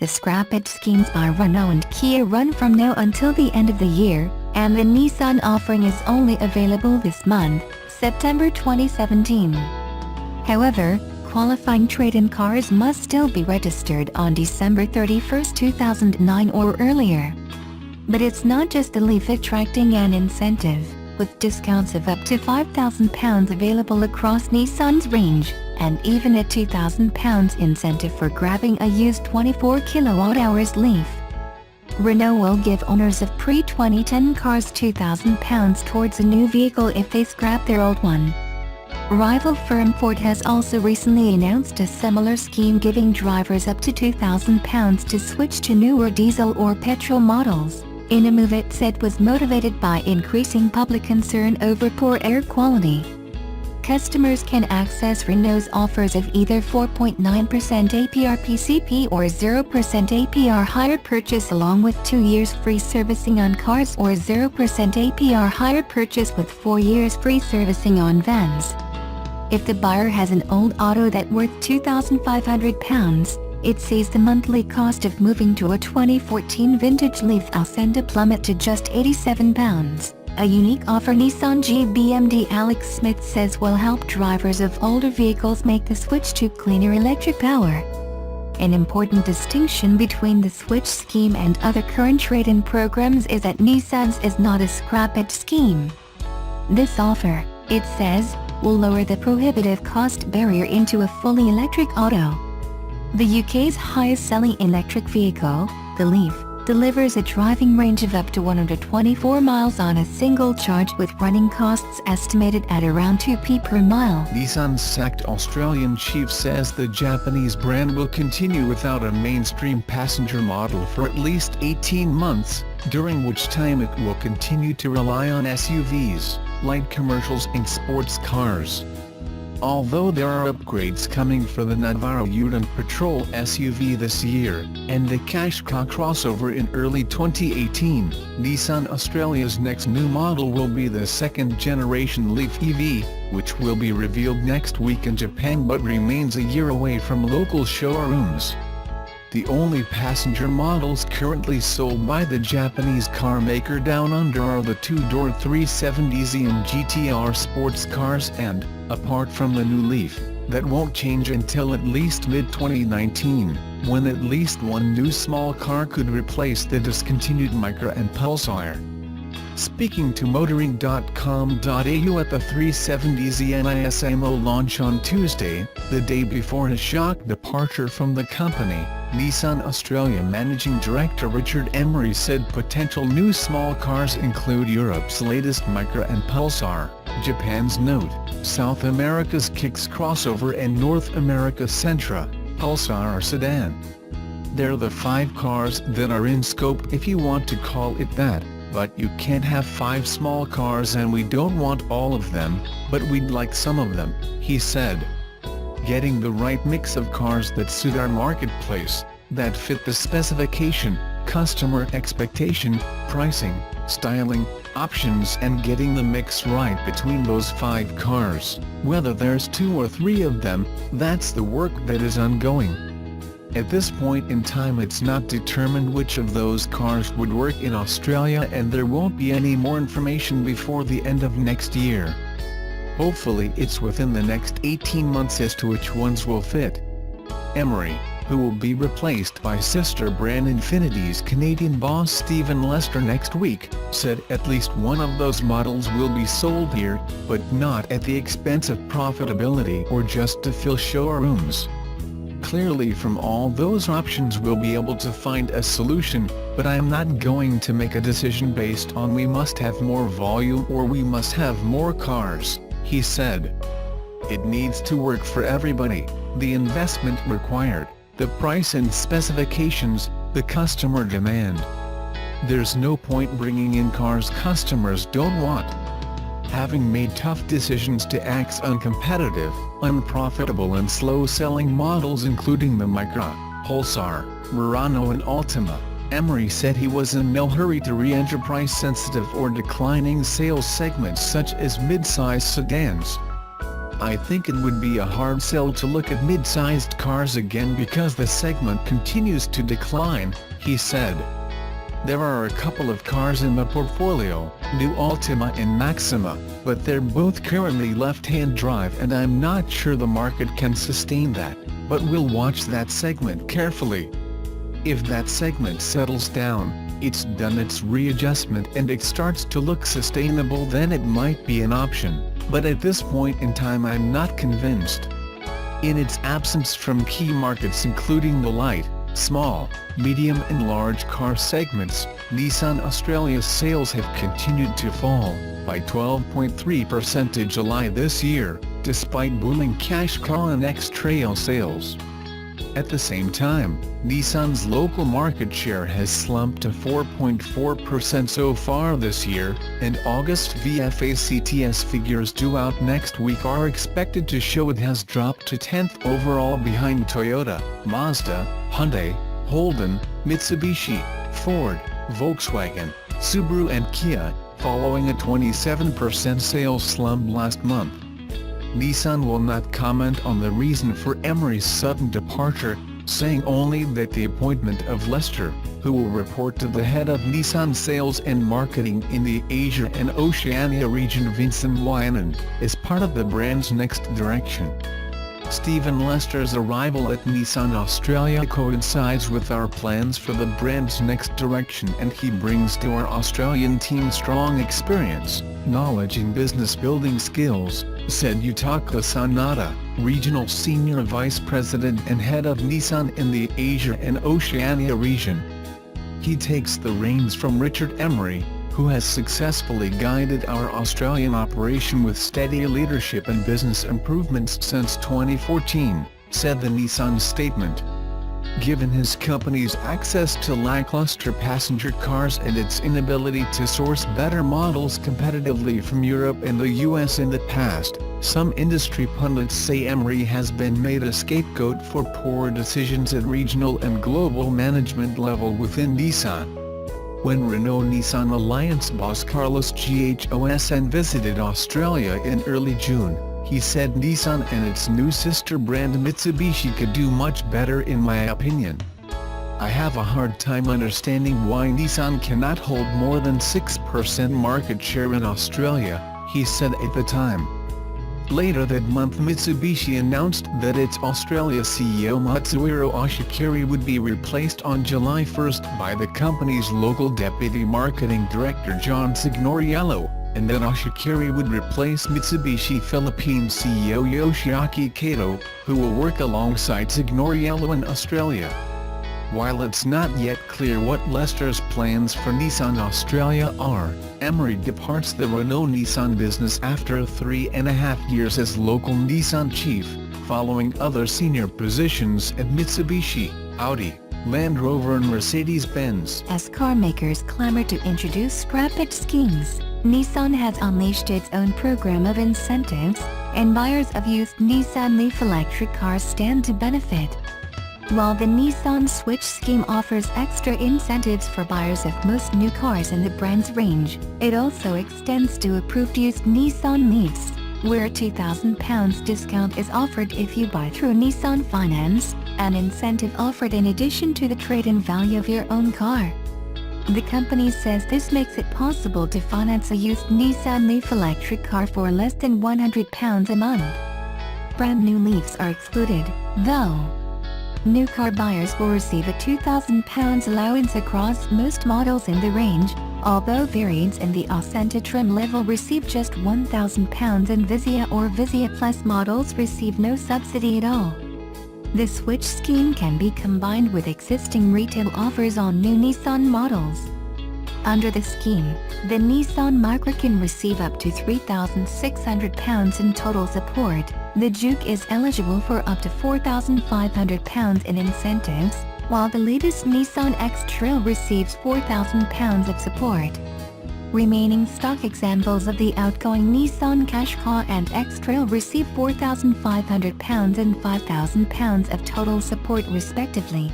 The scrappage schemes by Renault and Kia run from now until the end of the year, and the Nissan offering is only available this month, September 2017. However, qualifying trade-in cars must still be registered on December 31, 2009 or earlier. But it's not just the Leaf attracting an incentive, with discounts of up to £5,000 available across Nissan's range, and even a £2,000 incentive for grabbing a used 24 kWh Leaf. Renault will give owners of pre-2010 cars £2,000 towards a new vehicle if they scrap their old one. Rival firm Ford has also recently announced a similar scheme giving drivers up to £2,000 to switch to newer diesel or petrol models, in a move it said was motivated by increasing public concern over poor air quality. Customers can access Renault's offers of either 4.9% APR PCP or 0% APR hire purchase along with 2 years free servicing on cars or 0% APR hire purchase with 4 years free servicing on vans. If the buyer has an old auto that's worth £2,500, it sees the monthly cost of moving to a 2014 vintage Leaf Ascenda plummet to just £87. A unique offer Nissan GBMD Alex Smith says will help drivers of older vehicles make the switch to cleaner electric power. An important distinction between the switch scheme and other current trade-in programs is that Nissan's is not a scrappage scheme. This offer, it says, will lower the prohibitive cost barrier into a fully electric auto. The UK's highest-selling electric vehicle, the Leaf, delivers a driving range of up to 124 miles on a single charge with running costs estimated at around 2p per mile. Nissan's sacked Australian chief says the Japanese brand will continue without a mainstream passenger model for at least 18 months, during which time it will continue to rely on SUVs, light commercials and sports cars. Although there are upgrades coming for the Navara Ute and Patrol SUV this year, and the Qashqai crossover in early 2018, Nissan Australia's next new model will be the second-generation Leaf EV, which will be revealed next week in Japan but remains a year away from local showrooms. The only passenger models currently sold by the Japanese car maker Down Under are the two-door 370Z and GTR sports cars and, apart from the new Leaf, that won't change until at least mid-2019, when at least one new small car could replace the discontinued Micra and Pulsar. Speaking to motoring.com.au at the 370Z NISMO launch on Tuesday, the day before his shock departure from the company, Nissan Australia Managing Director Richard Emery said potential new small cars include Europe's latest Micra and Pulsar, Japan's Note, South America's Kicks crossover and North America's Sentra, Pulsar sedan. They're the 5 cars that are in scope if you want to call it that, but you can't have 5 small cars and we don't want all of them, but we'd like some of them, he said. Getting the right mix of cars that suit our marketplace, that fit the specification, customer expectation, pricing, styling, options and getting the mix right between those 5 cars, whether there's 2 or 3 of them, that's the work that is ongoing. At this point in time it's not determined which of those cars would work in Australia and there won't be any more information before the end of next year. Hopefully it's within the next 18 months as to which ones will fit. Emery, who will be replaced by sister brand Infinity's Canadian boss Stephen Lester next week, said at least one of those models will be sold here, but not at the expense of profitability or just to fill showrooms. Clearly from all those options we'll be able to find a solution, but I am not going to make a decision based on we must have more volume or we must have more cars, he said. It needs to work for everybody, the investment required, the price and specifications, the customer demand. There's no point bringing in cars customers don't want. Having made tough decisions to axe uncompetitive, unprofitable and slow-selling models including the Micra, Pulsar, Murano and Altima, Emery said he was in no hurry to re-enter price-sensitive or declining sales segments such as mid-size sedans. I think it would be a hard sell to look at mid-sized cars again because the segment continues to decline, he said. There are a couple of cars in the portfolio, new Altima and Maxima, but they're both currently left-hand drive and I'm not sure the market can sustain that, but we'll watch that segment carefully. If that segment settles down, it's done its readjustment and it starts to look sustainable, then it might be an option, but at this point in time I'm not convinced. In its absence from key markets including the light, small, medium and large car segments, Nissan Australia's sales have continued to fall, by 12.3% in July this year, despite booming cash car and X-Trail sales. At the same time, Nissan's local market share has slumped to 4.4% so far this year, and August VFACTS figures due out next week are expected to show it has dropped to 10th overall behind Toyota, Mazda, Hyundai, Holden, Mitsubishi, Ford, Volkswagen, Subaru and Kia, following a 27% sales slump last month. Nissan will not comment on the reason for Emery's sudden departure, saying only that the appointment of Lester, who will report to the head of Nissan sales and marketing in the Asia and Oceania region Vincent Wynan, is part of the brand's next direction. Stephen Lester's arrival at Nissan Australia coincides with our plans for the brand's next direction, and he brings to our Australian team strong experience, knowledge and business building skills, said Yutaka Sanada, Regional Senior Vice President and Head of Nissan in the Asia and Oceania region. He takes the reins from Richard Emery, who has successfully guided our Australian operation with steady leadership and business improvements since 2014, said the Nissan statement. Given his company's access to lackluster passenger cars and its inability to source better models competitively from Europe and the US in the past, some industry pundits say Emery has been made a scapegoat for poor decisions at regional and global management level within Nissan. When Renault-Nissan Alliance boss Carlos Ghosn visited Australia in early June, he said Nissan and its new sister brand Mitsubishi could do much better in my opinion. I have a hard time understanding why Nissan cannot hold more than 6% market share in Australia, he said at the time. Later that month Mitsubishi announced that its Australia CEO Matsuhiro Ashikari would be replaced on July 1 by the company's local Deputy Marketing Director John Signoriello, and that Ashikari would replace Mitsubishi Philippines CEO Yoshiaki Kato, who will work alongside Signoriello in Australia. While it's not yet clear what Lester's plans for Nissan Australia are, Emery departs the Renault-Nissan business after 3.5 years as local Nissan chief, following other senior positions at Mitsubishi, Audi, Land Rover and Mercedes-Benz. As car makers clamor to introduce scrappage schemes, Nissan has unleashed its own program of incentives, and buyers of used Nissan Leaf electric cars stand to benefit. While the Nissan Switch scheme offers extra incentives for buyers of most new cars in the brand's range, it also extends to approved used Nissan Leafs, where a £2,000 discount is offered if you buy through Nissan Finance, an incentive offered in addition to the trade-in value of your own car. The company says this makes it possible to finance a used Nissan Leaf electric car for less than £100 a month. Brand new Leafs are excluded, though. New car buyers will receive a £2,000 allowance across most models in the range, although variants in the Ascenta trim level receive just £1,000 and Visia or Visia Plus models receive no subsidy at all. The Switch scheme can be combined with existing retail offers on new Nissan models. Under the scheme, the Nissan Micra can receive up to £3,600 in total support. The Juke is eligible for up to £4,500 in incentives, while the latest Nissan X-Trail receives £4,000 of support. Remaining stock examples of the outgoing Nissan Qashqai and X-Trail receive £4,500 and £5,000 of total support respectively.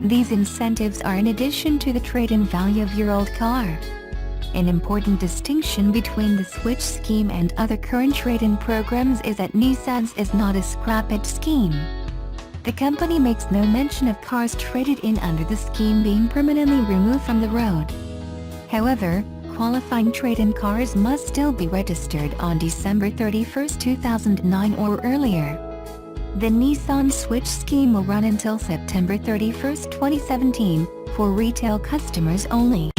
These incentives are in addition to the trade-in value of your old car. An important distinction between the Switch scheme and other current trade-in programs is that Nissan's is not a scrappage scheme. The company makes no mention of cars traded in under the scheme being permanently removed from the road. However, qualifying trade-in cars must still be registered on December 31, 2009 or earlier. The Nissan Switch scheme will run until September 31, 2017, for retail customers only.